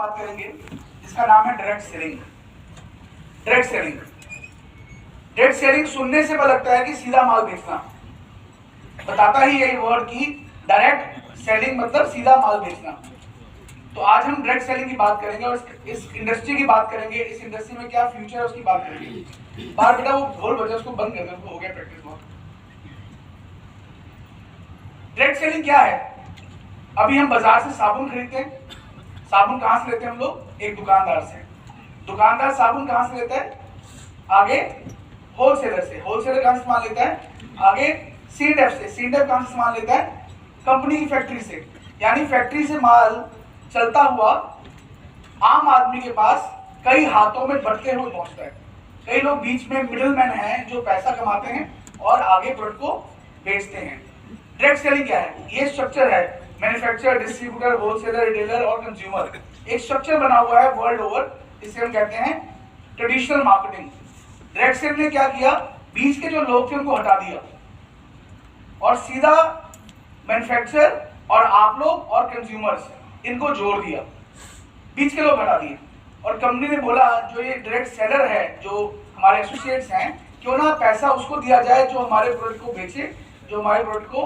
बात करेंगे जिसका नाम है direct selling. Direct selling, direct selling सुनने से पता लगता है कि सीधा माल बेचना, बताता ही यही वर्ड की डायरेक्ट सेलिंग मतलब सीधा माल बेचना। तो आज हम डायरेक्ट सेलिंग की बात करेंगे और इस इंडस्ट्री की बात करेंगे, इस इंडस्ट्री में क्या फ्यूचर है उसकी बात करेंगे। बार बेटा वो ढोल बजा उसको बंद कर दे, उसको हो गया प्रैक्टिस बहुत। डायरेक्ट सेलिंग क्या है? अभी हम बाजार से साबुन खरीदते हैं, साबुन कहां से लेते हैं हम लोग? एक दुकानदार से। दुकानदार साबुन कहां से लेता है? आगे होलसेलर से। होलसेलर कहां से सामान लेता है? आगे सीडेफ से। सीडेफ कहां से सामान लेता है? कंपनी की फैक्ट्री से। यानी फैक्ट्री से माल चलता हुआ आम आदमी के पास कई हाथों में बढ़ते हुए पहुंचता है। कई लोग बीच में मिडलमैन हैं जो पैसा कमाते हैं और आगे प्रोडक्ट को बेचते हैं। डायरेक्ट सेलिंग क्या है? ये स्ट्रक्चर है, मैन्युफैक्चरर, डिस्ट्रीब्यूटर, होलसेलर, रिटेलर और कंज्यूमर। एक स्ट्रक्चर बना हुआ है वर्ल्ड ओवर, इसे हम कहते हैं ट्रेडिशनल मार्केटिंग। डायरेक्ट सेलिंग ने क्या किया? बीच के जो लोग थे उनको हटा दिया और सीधा मैन्युफैक्चरर और आप लोग और कंज्यूमर्स इनको जोड़ दिया। बीच के लोग हटा दिए और कंपनी ने बोला जो ये डायरेक्ट सेलर है, जो हमारे एसोसिएट्स हैं, क्यों ना पैसा उसको दिया जाए जो हमारे प्रोडक्ट को बेचे, जो हमारे प्रोडक्ट को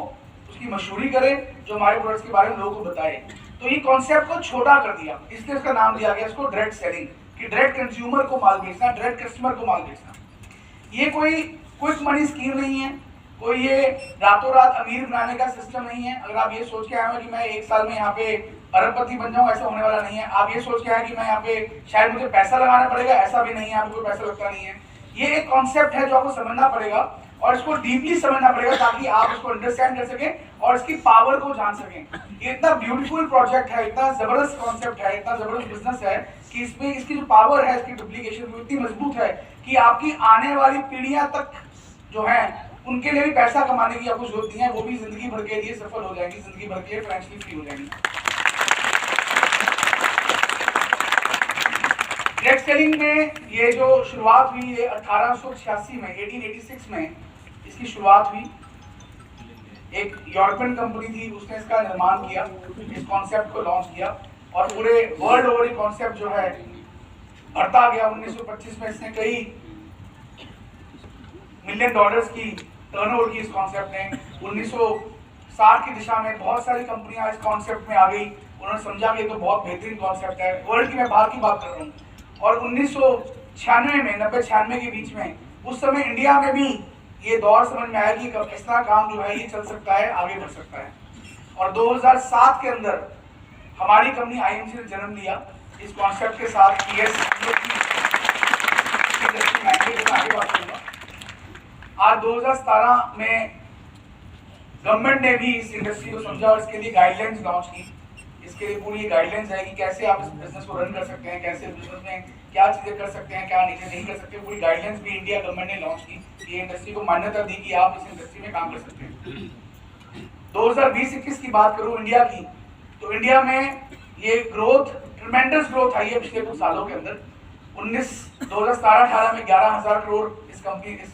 उसकी मशहूरी करे, जो हमारे प्रोडक्ट्स के बारे में लोगों को बताए। तो ये कॉन्सेप्ट को छोटा कर दिया, इसलिए इसका नाम दिया गया इसको डायरेक्ट सेलिंग, कि डायरेक्ट कंज्यूमर को माल बेचना, डायरेक्ट कस्टमर को माल बेचना। ये कोई क्विक मनी स्कीम नहीं है, कोई ये रातों रात अमीर बनाने का सिस्टम नहीं है। अगर आप ये सोच के आए हो कि मैं एक साल में यहाँ पे अरबपति बन जाऊँ, ऐसा होने वाला नहीं है। आप ये सोच के आए कि मैं यहाँ पे शायद मुझे पैसा लगाना पड़ेगा, ऐसा भी नहीं है, आपको कोई पैसा लगता नहीं है। ये एक कॉन्सेप्ट है जो आपको समझना पड़ेगा और इसको डीपली समझना पड़ेगा ताकि आप इसको अंडरस्टैंड कर सकें और इसकी पावर को जान सकें। ये इतना ब्यूटीफुल प्रोजेक्ट है, इतना जबरदस्त कॉन्सेप्ट है, इतना जबरदस्त बिजनेस है कि इसमें इसकी जो पावर है, इसकी डुप्लीकेशन इतनी मजबूत है कि आपकी आने वाली पीढ़ियां तक जो है उनके लिए भी पैसा कमाने की आपको जरूरत नहीं है, वो भी जिंदगी भर के लिए सफल हो जाएंगी, जिंदगी भर के लिए फाइनेंशियली फ्री हो जाएंगी। डायरेक्ट सेलिंग में ये जो शुरुआत हुई है 1886 में, 1886 में इसकी शुरुआत हुई। एक यूरोपियन कंपनी थी, उसने इसका निर्माण किया, इस कॉन्सेप्ट को लॉन्च किया और पूरे वर्ल्ड ओवर ये कॉन्सेप्ट जो है बढ़ता गया। 1925 में इसने कई $1 मिलियन की टर्नओवर की इस कॉन्सेप्ट ने। 1960 की दिशा में बहुत सारी कंपनियां इस कॉन्सेप्ट में आ गई, उन्होंने समझा कि ये तो बहुत बेहतरीन कॉन्सेप्ट है। वर्ल्ड की मैं बाहर की बात कर रहा हूँ। और 1996 में, 90-96 के बीच में, उस समय इंडिया में भी ये दौर समझ में आया कि इस तरह काम जो है ये चल सकता है, आगे बढ़ सकता है। और 2007 के अंदर हमारी कंपनी IMC ने जन्म लिया इस कॉन्सेप्ट के साथ। आज 2017 में गवर्नमेंट ने भी इस इंडस्ट्री को समझा और इसके लिए गाइडलाइंस लॉन्च की। इसके लिए पूरी गाइडलाइंस है कि कैसे आप इस बिजनेस को रन कर सकते हैं, कैसे बिजनेस में क्या चीजें कर सकते हैं, क्या नहीं कर सकते। पूरी गाइडलाइंस भी इंडिया गवर्नमेंट ने लॉन्च की, ये इंडस्ट्री को मान्यता दी कि आप इस इंडस्ट्री में काम कर सकते हैं। 2020-21 की बात करूं इंडिया की, तो इंडिया में ये ग्रोथ, ट्रिमेंडस ग्रोथ आई है पिछले कुछ सालों के अंदर। 2017-18 में 11,000 करोड़ इस कंपनी, इस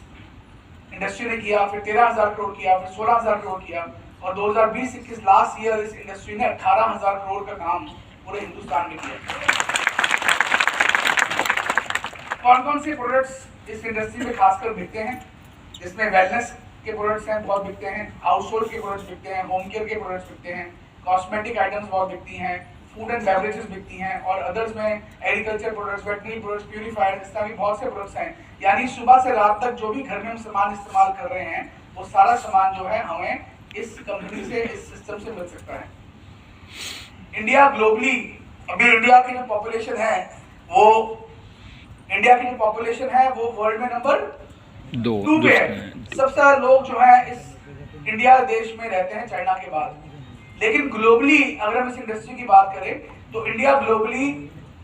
इंडस्ट्री ने किया, फिर 13,000 करोड़ किया, फिर 16,000 करोड़ किया और 2020-21 लास्ट ईयर इस इंडस्ट्री ने 18,000 करोड़ का काम पूरे हिंदुस्तान में किया। कौन कौन से प्रोडक्ट्स इस इंडस्ट्री में खासकर बिकते हैं? इसमें वेलनेस के प्रोडक्ट्स हैं, बहुत बिकते हैं, हाउस होल्ड के प्रोडक्ट्स बिकते हैं, होम केयर के प्रोडक्ट्स बिकते हैं, कॉस्मेटिक आइटम्स बहुत बिकती हैं, फूड एंड बेवरेजेस बिकती हैं और अदर्स में agriculture products, veterinary products, purifiers, इस तरह के बहुत से प्रोडक्ट्स हैं। यानी सुबह से रात तक जो भी घर में हम सामान इस्तेमाल कर रहे हैं वो सारा सामान जो है हमें इस कंपनी से, इस सिस्टम से मिल सकता है। इंडिया ग्लोबली, अभी इंडिया की जो पॉपुलेशन है वो वर्ल्ड में नंबर 2 पे है। सबसे ज्यादा लोग जो है इस इंडिया देश में रहते हैं चाइना के बाद। लेकिन ग्लोबली अगर हम इस इंडस्ट्री की बात करें तो इंडिया ग्लोबली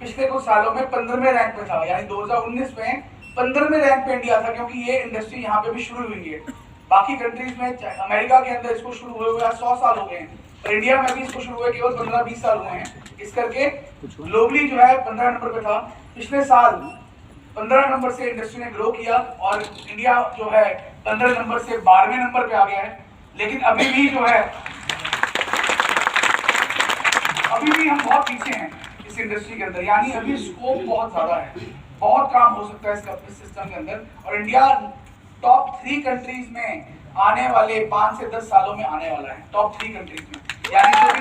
पिछले कुछ सालों में 15वें रैंक पे था। यानी 2019 में 15वें रैंक पे इंडिया था, क्योंकि ये इंडस्ट्री यहाँ पे भी शुरू हुई है। बाकी कंट्रीज में, अमेरिका के अंदर इसको शुरू हुए 100 साल हो गए हैं, और इंडिया में भी इसको शुरू हुए केवल 15-20 साल हुए हैं। इस करके ग्लोबली जो है 15 नंबर पे था। पिछले साल 15 नंबर से इंडस्ट्री ने ग्रो किया और इंडिया जो है 15 नंबर से 12वें नंबर पे आ गया है। लेकिन अभी भी जो है, अभी भी हम बहुत पीछे हैं इस इस इंडस्ट्री के अंदर, यानी अभी स्कोप बहुत ज्यादा है, बहुत काम हो सकता है इस सिस्टम के अंदर। और इंडिया टॉप 3 कंट्रीज में आने वाले 5 से 10 सालों में आने वाला है, टॉप 3 कंट्रीज में, यानी जो भी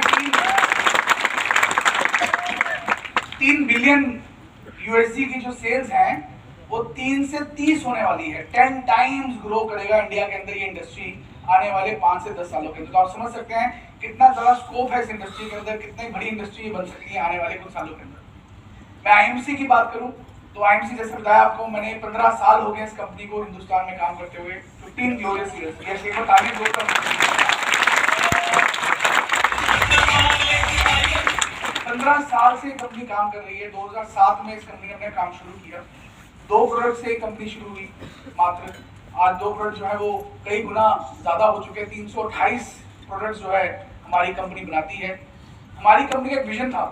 3 बिलियन यूएसडी की जो सेल्स हैं वो 3 से 30 होने वाली है। 10 टाइम्स ग्रो करेगा इंडिया के अंदर ये इंडस्ट्री आने वाले 5 से 10 सालों के अंदर। तो आप समझ सकते हैं कितना ज्यादा स्कोप है इस इंडस्ट्री के अंदर, कितनी बड़ी इंडस्ट्री बन सकती है आने वाले कुछ सालों के अंदर। मैं आईएमसी की बात करूं तो आईएमसी, जैसे बताया आपको मैंने, 15 साल हो गए इस कंपनी को हिंदुस्तान में काम करते हुए, 15 ग्लोरियस ईयर्स। ये एक तारीफ दो 15 साल से कंपनी काम कर रही है। 2007 में इस कंपनी ने अपना काम शुरू किया। 2 प्रोडक्ट से कंपनी शुरू हुई मात्र, आज 2 प्रोडक्ट जो है वो कई गुना ज्यादा हो चुके हैं। 328 प्रोडक्ट्स जो है हमारी कंपनी बनाती है। हमारी कंपनी का एक विजन था।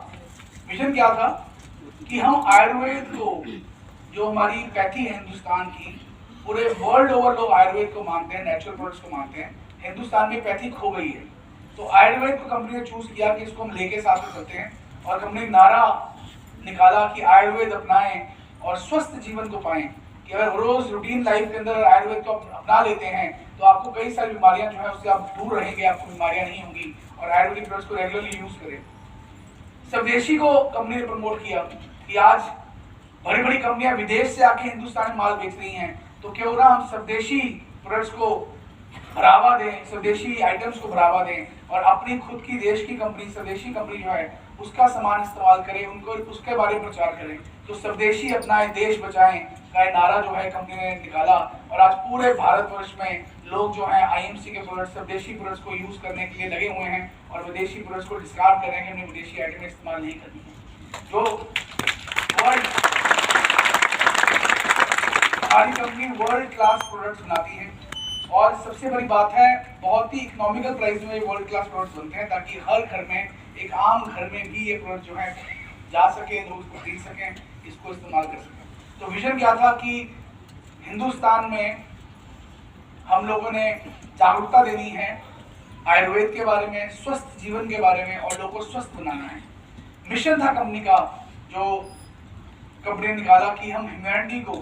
विजन क्या था कि हम आयुर्वेद को, जो हमारी पैथी है हिंदुस्तान की, पूरे वर्ल्ड ओवर लोग आयुर्वेद को मानते हैं, नेचुरल प्रोडक्ट्स को मानते हैं। हिंदुस्तान में पैथी खो गई है, तो आयुर्वेद को कंपनी ने चूज किया कि इसको हम लेके साथ में चलते हैं। और कंपनी ने नारा निकाला कि आयुर्वेद अपनाएं और स्वस्थ जीवन को पाएं, कि अगर रोज रूटीन लाइफ के अंदर आयुर्वेद को अपना लेते हैं तो आपको कई सारी बीमारियां जो है उससे आप दूर रहेंगे, आपको बीमारियां नहीं होंगी। और आयुर्वेदिक प्रोडक्ट्स को रेगुलरली यूज करें। स्वदेशी को कंपनी ने प्रमोट किया कि आज बड़ी बड़ी कंपनियां विदेश से आके हिंदुस्तान में माल बेच रही हैं, तो क्यों ना हम स्वदेशी प्रोडक्ट्स को बढ़ावा दें, स्वदेशी आइटम्स को बढ़ावा दें और अपनी खुद की देश की कंपनी, स्वदेशी कंपनी जो है उसका सामान इस्तेमाल करें, उनको उसके बारे में प्रचार करें। तो स्वदेशी अपनाएं, देश बचाएं का नारा जो है कंपनी ने निकाला। और आज पूरे भारतवर्ष में लोग जो हैं आईएमसी के प्रोडक्ट्स, स्वदेशी प्रोडक्ट्स को यूज करने के लिए लगे हुए हैं और विदेशी प्रोडक्ट्स को डिस्कार्ड कर रहे हैं कि उन्हें विदेशी आइटमें इस्तेमाल नहीं करनी है। जो वर्ल्ड, हमारी कंपनी वर्ल्ड क्लास प्रोडक्ट्स बनाती है और सबसे बड़ी बात है बहुत ही इकोनॉमिकल प्राइस में वर्ल्ड क्लास प्रोडक्ट्स बनते हैं, ताकि हर घर में, एक आम घर में भी ये प्रोडक्ट जो है जा सके, लोग इसको खरीद सकें, इसको इस्तेमाल कर सकें। तो विजन क्या था कि हिंदुस्तान में हम लोगों ने जागरूकता देनी है आयुर्वेद के बारे में, स्वस्थ जीवन के बारे में, और लोगों को स्वस्थ बनाना है। मिशन था कंपनी का, जो कंपनी ने निकाला कि हम ह्यूमैनिटी को,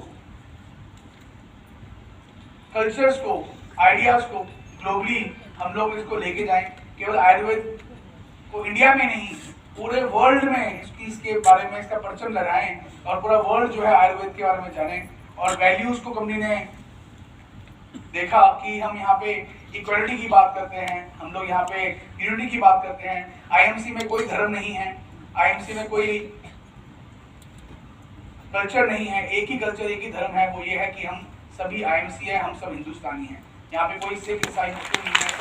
कल्चर्स को, आइडियाज को ग्लोबली हम लोग इसको लेके जाएं। केवल आयुर्वेद को इंडिया में नहीं, पूरे वर्ल्ड में इसके बारे में, इसका परचम लहराएं और पूरा वर्ल्ड जो है आयुर्वेद के बारे में जाने। और वैल्यूज को कंपनी ने देखा कि हम यहाँ पे इक्वलिटी की बात करते हैं, हम लोग यहाँ पे यूनिटी की बात करते हैं। आईएमसी में कोई धर्म नहीं है, आईएमसी में कोई कल्चर नहीं है, एक ही कल्चर, एक ही धर्म है, वो ये है कि हम सभी आईएमसी है, हम सब हिंदुस्तानी हैं। यहाँ पे कोई सिख, ईसाई, मुस्लिम नहीं है।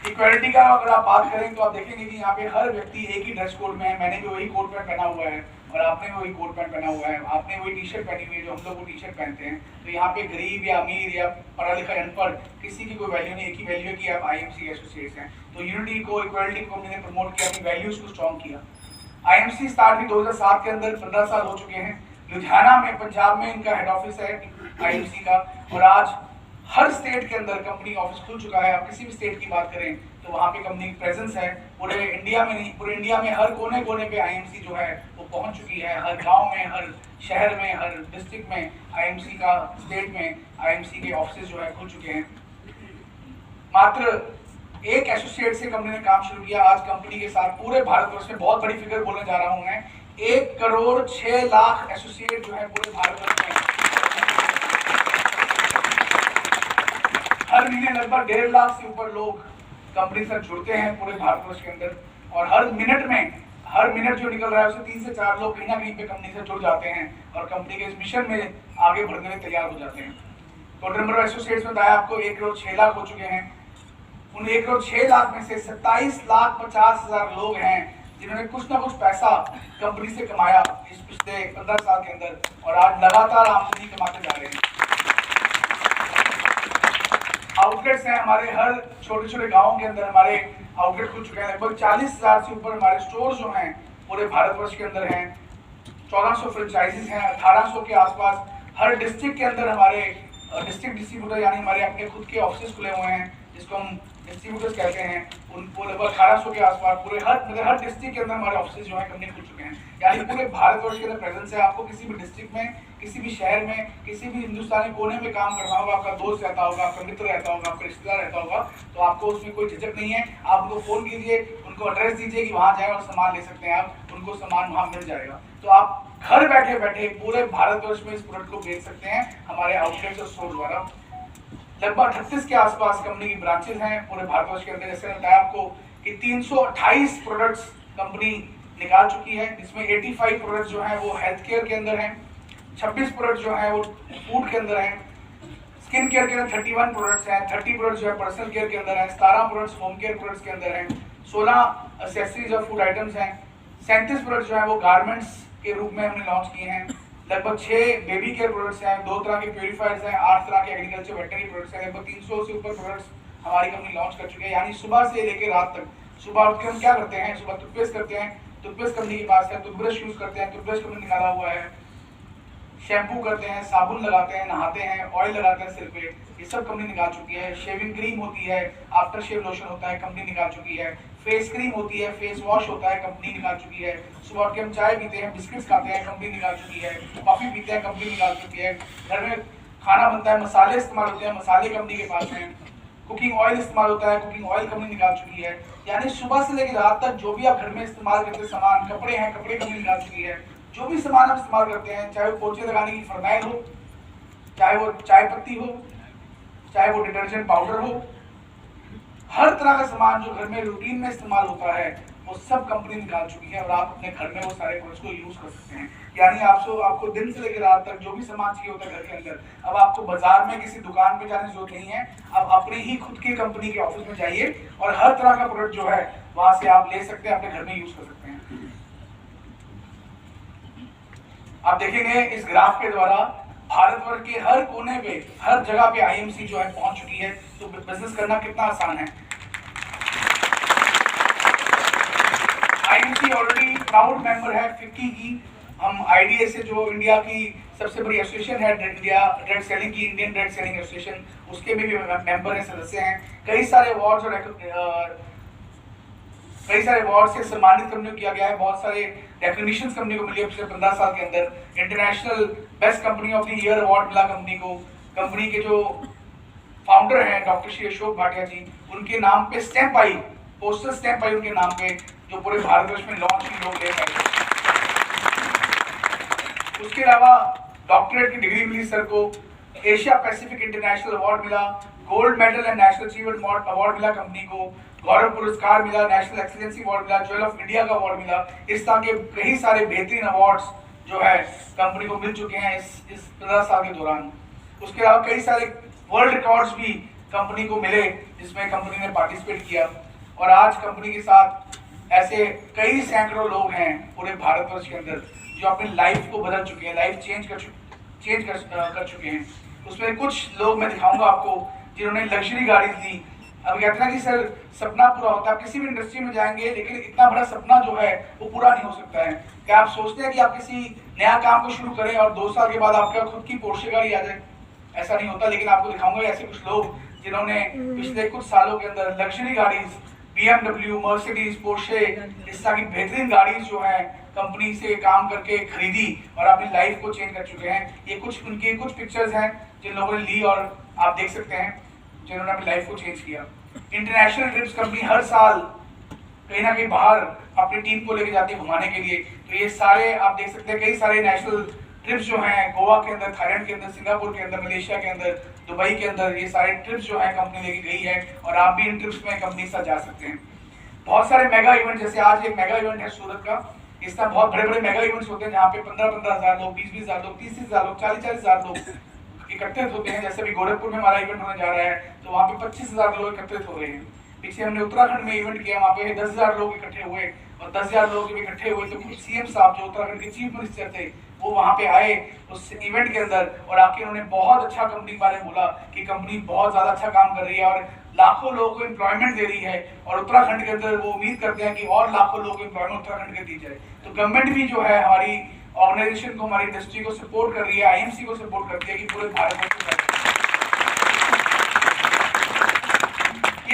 इक्वालिटी का अगर आप बात करें तो आप देखेंगे कि यहाँ पे हर व्यक्ति एक ही ड्रेस कोड में है। मैंने भी वही कोट पैंट पहना हुआ है और आपने भी वही कोट पैंट पहना हुआ है, आपने वही टी शर्ट पहनी हुई है जो हम लोग वो टी शर्ट पहनते हैं। तो यहाँ पे गरीब या अमीर या पढ़ा लिखा अनपढ़ किसी की कोई वैल्यू नहीं, एक ही वैल्यू है कि आप आईएमसी एसोसिएट्स हैं। तो यूनिटी को, इक्वालिटी को हमने प्रमोट किया, अपनी वैल्यूज को स्ट्रॉन्ग किया। आईएमसी स्टार्ट हुई 2007 के अंदर, 15 साल हो चुके हैं। लुधियाना में, पंजाब में इनका हेड ऑफिस है आईएमसी का, और आज हर स्टेट के अंदर कंपनी ऑफिस खुल चुका है। आप किसी भी स्टेट की बात करें तो वहाँ पे कंपनी की प्रेजेंस है। पूरे इंडिया में नहीं, पूरे इंडिया में हर कोने कोने पे आईएमसी जो है वो पहुँच चुकी है। हर गांव में, हर शहर में, हर डिस्ट्रिक्ट में आईएमसी का, स्टेट में आईएमसी के ऑफिस जो है खुल चुके हैं। मात्र एक एसोसिएट से कंपनी ने काम शुरू किया। आज कंपनी के साथ पूरे भारतवर्ष में, बहुत बड़ी फिगर बोलने जा रहा हूँ मैं, 1,06,00,000 एसोसिएट जो है पूरे भारतवर्ष में। हर महीने लगभग 1.5 लाख से ऊपर लोग कंपनी से जुड़ते हैं पूरे भारतवर्ष के अंदर। और हर मिनट जो निकल रहा है उससे 3 से 4 लोग कहीं ना कहीं पे कंपनी से जुड़ जाते हैं और कंपनी के इस मिशन में आगे बढ़ने में तैयार हो जाते हैं। टोटल नंबर ऑफ एसोसिएट्स में बताया आपको 1,06,00,000 हो चुके हैं। उन 1,06,00,000 में से 27,50,000 लोग हैं जिन्होंने कुछ ना कुछ पैसा कंपनी से कमाया इस पिछले 15 साल के अंदर, और आज लगातार आमदनी कमाते जा रहे हैं। आउटलेट्स हैं हमारे, हर छोटे छोटे गांवों के अंदर हमारे आउटलेट खुल चुके हैं। लगभग 40,000 से ऊपर हमारे स्टोर जो हैं पूरे भारतवर्ष के अंदर हैं। 1400 फ्रेंचाइजीज हैं, 1800 के आसपास। हर डिस्ट्रिक्ट के अंदर हमारे डिस्ट्रिक्ट डिस्ट्रीब्यूटर यानी हमारे अपने खुद के ऑफिस खुले हुए हैं, जिसको हम डिस्ट्रीब्यूटर्स कहते हैं, उनको लगभग 1800 के आसपास पूरे हर डिस्ट्रिक्ट के अंदर हमारे ऑफिस जो है कंपनी खुल चुके हैं। यानी पूरे भारतवर्ष के अंदर प्रेजेंस है। आपको किसी भी डिस्ट्रिक्ट में, किसी भी शहर में, किसी भी हिंदुस्तानी कोने में काम करना होगा, आपका दोस्त रहता होगा, आपका मित्र रहता होगा, आपका रिश्तेदार रहता होगा, तो आपको उसमें कोई झिझक नहीं है। आप उनको फोन कीजिए, उनको एड्रेस दीजिए कि वहाँ जाए और सामान ले सकते हैं आप, उनको सामान वहाँ मिल जाएगा। तो आप घर बैठे बैठे पूरे भारतवर्ष में इस प्रोडक्ट को बेच सकते हैं हमारे आउटलेट्स और स्टोर द्वारा। लगभग 38 के आसपास कंपनी की ब्रांचेस हैं पूरे भारतवर्ष के अंदर। जैसे मैंने बताया आपको कि 328 प्रोडक्ट्स कंपनी निकाल चुकी है, जिसमें 85 प्रोडक्ट्स जो हैं वो हेल्थ केयर के अंदर हैं, 26 प्रोडक्ट्स जो हैं वो फूड के अंदर हैं, स्किन केयर के अंदर 31 प्रोडक्ट्स हैं, 30 प्रोडक्ट्स जो है पर्सनल केयर के अंदर हैं, 17 प्रोडक्ट्स होम केयर प्रोडक्ट्स के अंदर हैं, 16 एक्सेसरीज और फूड आइटम्स हैं, 37 प्रोडक्ट्स जो है वो गारमेंट्स के रूप में हमने लॉन्च किए हैं, लगभग 6 बेबी केयर प्रोडक्ट्स हैं, 2 तरह के प्योरीफायर्स हैं, 8 तरह के एग्रीकल्चर वेटनरी प्रोडक्ट्स हैं, लगभग 300 से ऊपर प्रोडक्ट्स हमारी कंपनी लॉन्च कर चुकी है। यानी सुबह से लेकर रात तक, सुबह उठ के हम क्या करते हैं, सुबह टूथपेस्ट करते हैं, टूथपेस्ट कंपनी के पास है, टूथब्रश यूज करते हैं, टूथब्रश कंपनी निकाला हुआ है, शैम्पू करते हैं, साबुन लगाते हैं, नहाते हैं, ऑयल लगाते हैं सिर पे, ये सब कंपनी निकाल चुकी है। शेविंग क्रीम होती है, आफ्टर शेव लोशन होता है, कंपनी निकाल चुकी है। फेस क्रीम होती है, फेस वॉश होता है, कंपनी निकाल चुकी है। सुबह उठ के हम चाय पीते हैं, बिस्किट्स खाते हैं, कंपनी निकाल चुकी है। कॉफी पीते हैं, कंपनी निकाल चुकी है। घर में खाना बनता है, मसाले इस्तेमाल होते हैं, मसाले कंपनी के पास हैं। कुकिंग ऑयल इस्तेमाल होता है, कुकिंग ऑयल कंपनी निकाल चुकी है। यानी सुबह से लेकर रात तक जो भी आप घर में इस्तेमाल करते सामान, कपड़े हैं, कपड़े कंपनी निकाल चुकी है। जो भी सामान आप इस्तेमाल करते हैं, चाहे वो पोछे लगाने की फरनाइल हो, चाहे वो चाय पत्ती हो, चाहे वो डिटर्जेंट पाउडर हो, हर तरह का सामान जो घर में रूटीन में इस्तेमाल होता है वो सब कंपनी निकाल चुकी है और आप अपने घर में वो सारे प्रोडक्ट्स को यूज कर सकते हैं। यानी आपको दिन से लेकर रात तक जो भी सामान चाहिए होता है घर के अंदर, अब आपको बाजार में किसी दुकान पे जाने की जरूरत नहीं है। अब अपने ही खुद की कंपनी के ऑफिस में जाइए और हर तरह का प्रोडक्ट जो है वहां से आप ले सकते हैं, अपने घर में यूज कर सकते हैं। आप देखेंगे इस ग्राफ के द्वारा भारतवर्ष के हर कोने पे, हर जगह पे आईएमसी जो है पहुंच चुकी है। तो बिजनेस करना कितना आसान है। आईएमसी ऑलरेडी प्राउड मेंबर है फिक्की की। हम आईडीए से, जो इंडिया की सबसे बड़ी एसोसिएशन है इंडिया डायरेक्ट सेलिंग की, इंडियन डायरेक्ट सेलिंग एसोसिएशन, उसके भी मेंबर हैं, सदस्य हैं। कई सारे अवार्ड्स से सम्मानित कंपनी को किया गया है। बहुत सारे रिकॉग्निशन कंपनी को मिली है पिछले 15 साल के अंदर। International best company of the year award मिला कंपनी को। कंपनी के जो फाउंडर हैं डॉक्टर श्री अशोक भाटिया जी, उनके नाम पे स्टैंप आई, पोस्टल स्टैंप आई उनके नाम पे, जो पूरे भारतवर्ष में लॉन्च की लोग ले पाए। उसके अलावा डॉक्टरेट की डिग्री मिली सर को, एशिया पैसिफिक इंटरनेशनल अवार्ड मिला, gold medal and national achievement award मिला कंपनी को, गौरव पुरस्कार मिला, नेशनल एक्सीलेंसी अवार्ड मिला, ज्वेल ऑफ इंडिया का अवार्ड मिला। इस तरह के कई सारे बेहतरीन अवार्ड्स जो है कंपनी को मिल चुके हैं इस 15 साल के दौरान। उसके अलावा कई सारे वर्ल्ड रिकॉर्ड्स भी कंपनी को मिले जिसमें कंपनी ने पार्टिसिपेट किया। और आज कंपनी के साथ ऐसे कई सैकड़ों लोग हैं पूरे भारतवर्ष के अंदर जो अपनी लाइफ को बदल चुके हैं, लाइफ चेंज कर चुके हैं। उसमें कुछ लोग मैं दिखाऊंगा आपको जिन्होंने लग्जरी गाड़ी ली। अब कहते हैं कि सर सपना पूरा होता है, आप किसी भी इंडस्ट्री में जाएंगे लेकिन इतना बड़ा सपना जो है वो पूरा नहीं हो सकता है। क्या आप सोचते हैं कि आप किसी नया काम को शुरू करें और 2 साल के बाद आपके खुद की पोर्शे गाड़ी आ जाए? ऐसा नहीं होता। लेकिन आपको दिखाऊंगा ऐसे कुछ लोग जिन्होंने पिछले कुछ सालों के अंदर लग्जरी गाड़ी, BMW, मर्सिडीज, पोर्शे, इस तरह की बेहतरीन गाड़ी जो है कंपनी से काम करके खरीदी और अपनी लाइफ को चेंज कर चुके हैं। ये उनकी कुछ पिक्चर्स हैं जिन लोगों ने ली और आप देख सकते हैं जिन्होंने अपनी लाइफ को चेंज किया। इंटरनेशनल ट्रिप्स कंपनी हर साल कहीं ना कहीं बाहर अपनी टीम को लेके जाती है घुमाने के लिए। तो ये सारे आप देख सकते हैं कई सारे नेशनल ट्रिप्स जो हैं गोवा के अंदर, थाईलैंड के अंदर, सिंगापुर के अंदर, मलेशिया के अंदर, दुबई के अंदर, ये सारे ट्रिप्स जो है कंपनी लेके गई है और आप भी इन ट्रिप्स में कंपनी के साथ जा सकते हैं। बहुत सारे मेगा इवेंट, जैसे आज एक मेगा इवेंट है सूरत का, इस तरह बहुत बड़े बड़े मेगा इवेंट्स होते हैं जहाँ पे 15-15 हज़ार लोग, 20-20 हज़ार लोग, 30-30 हज़ार लोग, 40-40 हज़ार लोग इकट्ठित होते हैं। जैसे अभी गोरखपुर में हमारा इवेंट होने जा रहा है तो वहाँ पे 25 हज़ार लोग एकत्रित हो रहे हैं। पीछे हमने उत्तराखंड में इवेंट किया, वहाँ पे 10 हज़ार लोग इकट्ठे हुए और 10 हज़ार लोग जब इकट्ठे हुए तो कुछ सीएम साहब जो उत्तराखंड के चीफ मिनिस्टर थे वो वहाँ पे आए उस इवेंट के अंदर और आके उन्होंने बहुत अच्छा कंपनी के बारे में बोला कि कंपनी बहुत ज्यादा अच्छा काम कर रही है और लाखों लोगों को एम्प्लॉयमेंट दे रही है और उत्तराखंड के अंदर वो उम्मीद करते हैं कि और लाखों लोगों को एम्प्लॉयमेंट उत्तराखंड के दी जाए। तो गवर्नमेंट भी जो है हमारी ऑर्गेनाइजेशन को, हमारी इंडस्ट्री को सपोर्ट कर रही है, आईएमसी को सपोर्ट करती है कि पूरे भारत में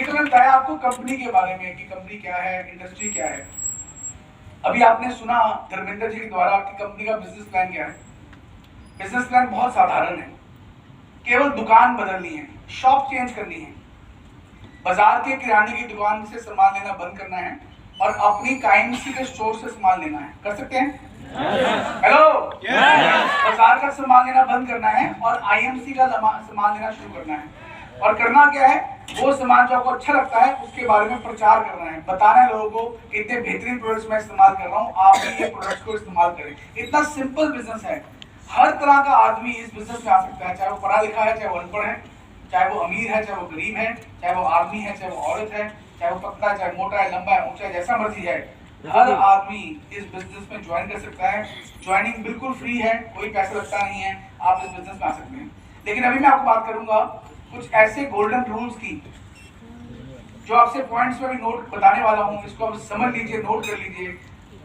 ये तो मैंने बताया आपको कंपनी के बारे में कि कंपनी क्या है, इंडस्ट्री क्या है। अभी आपने सुना धर्मेंद्र जी के द्वारा कि कंपनी का बिजनेस प्लान क्या है। बिजनेस प्लान बहुत साधारण है, केवल दुकान बदलनी है, शॉप चेंज करनी है, बाजार के किराने की दुकान से सामान लेना बंद करना है और अपनी काइंडसी के स्टोर से सामान लेना है। कर सकते हैं? हेलो, बाजार का सामान लेना बंद करना है और आईएमसी का सामान लेना शुरू करना है। और करना क्या है, वो सामान जो आपको अच्छा लगता है उसके बारे में प्रचार करना है, बताना है लोगों को कि इतने बेहतरीन प्रोडक्ट्स मैं इस्तेमाल कर रहा हूँ, आप भी ये प्रोडक्ट्स को इस्तेमाल करें। इतना सिंपल बिजनेस है, हर तरह का आदमी इस बिजनेस में आ सकता है, चाहे वो पढ़ा लिखा है, चाहे वो अनपढ़ है, चाहे वो अमीर है, चाहे वो गरीब है, चाहे वो आदमी है, चाहे वो औरत है, चाहे वो पतला, चाहे मोटा है, लंबा है, ऊंचा है, जैसा मर्जी है, हर आदमी इस बिजनेस में ज्वाइन कर सकता है। ज्वाइनिंग बिल्कुल फ्री है, कोई पैसा लगता नहीं है, आप इस बिजनेस में आ सकते हैं। लेकिन अभी मैं आपको बात करूंगा कुछ ऐसे गोल्डन रूल्स की जो आपसे पॉइंट्स में भी नोट बताने वाला हूं, इसको आप समझ लीजिए, नोट कर लीजिए।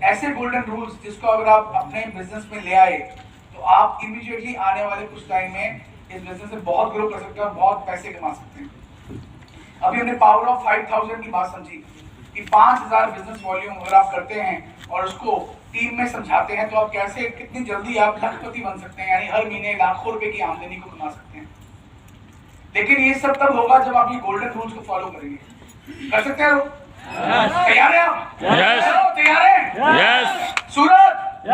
ऐसे गोल्डन रूल्स जिसको अगर आप अपने बिजनेस में ले आए तो आप इमीडिएटली आने वाले कुछ टाइम में इस बिजनेस में बहुत ग्रो कर सकते हैं और बहुत पैसे कमा सकते हैं। अभी हमने पावर ऑफ 5000 की बात समझी कि 5000 बिजनेस वॉल्यूम अगर आप करते हैं और उसको टीम में समझाते हैं तो आप कैसे, कितनी जल्दी आप लखपति बन सकते हैं, यानी हर महीने लाखों रुपए की आमदनी को कमा सकते हैं। लेकिन ये सब तब होगा जब आप ये गोल्डन रूल्स को फॉलो करेंगे। कर सकते हैं? तैयार हैं आप? यस। तैयार हैं? यस। सूरज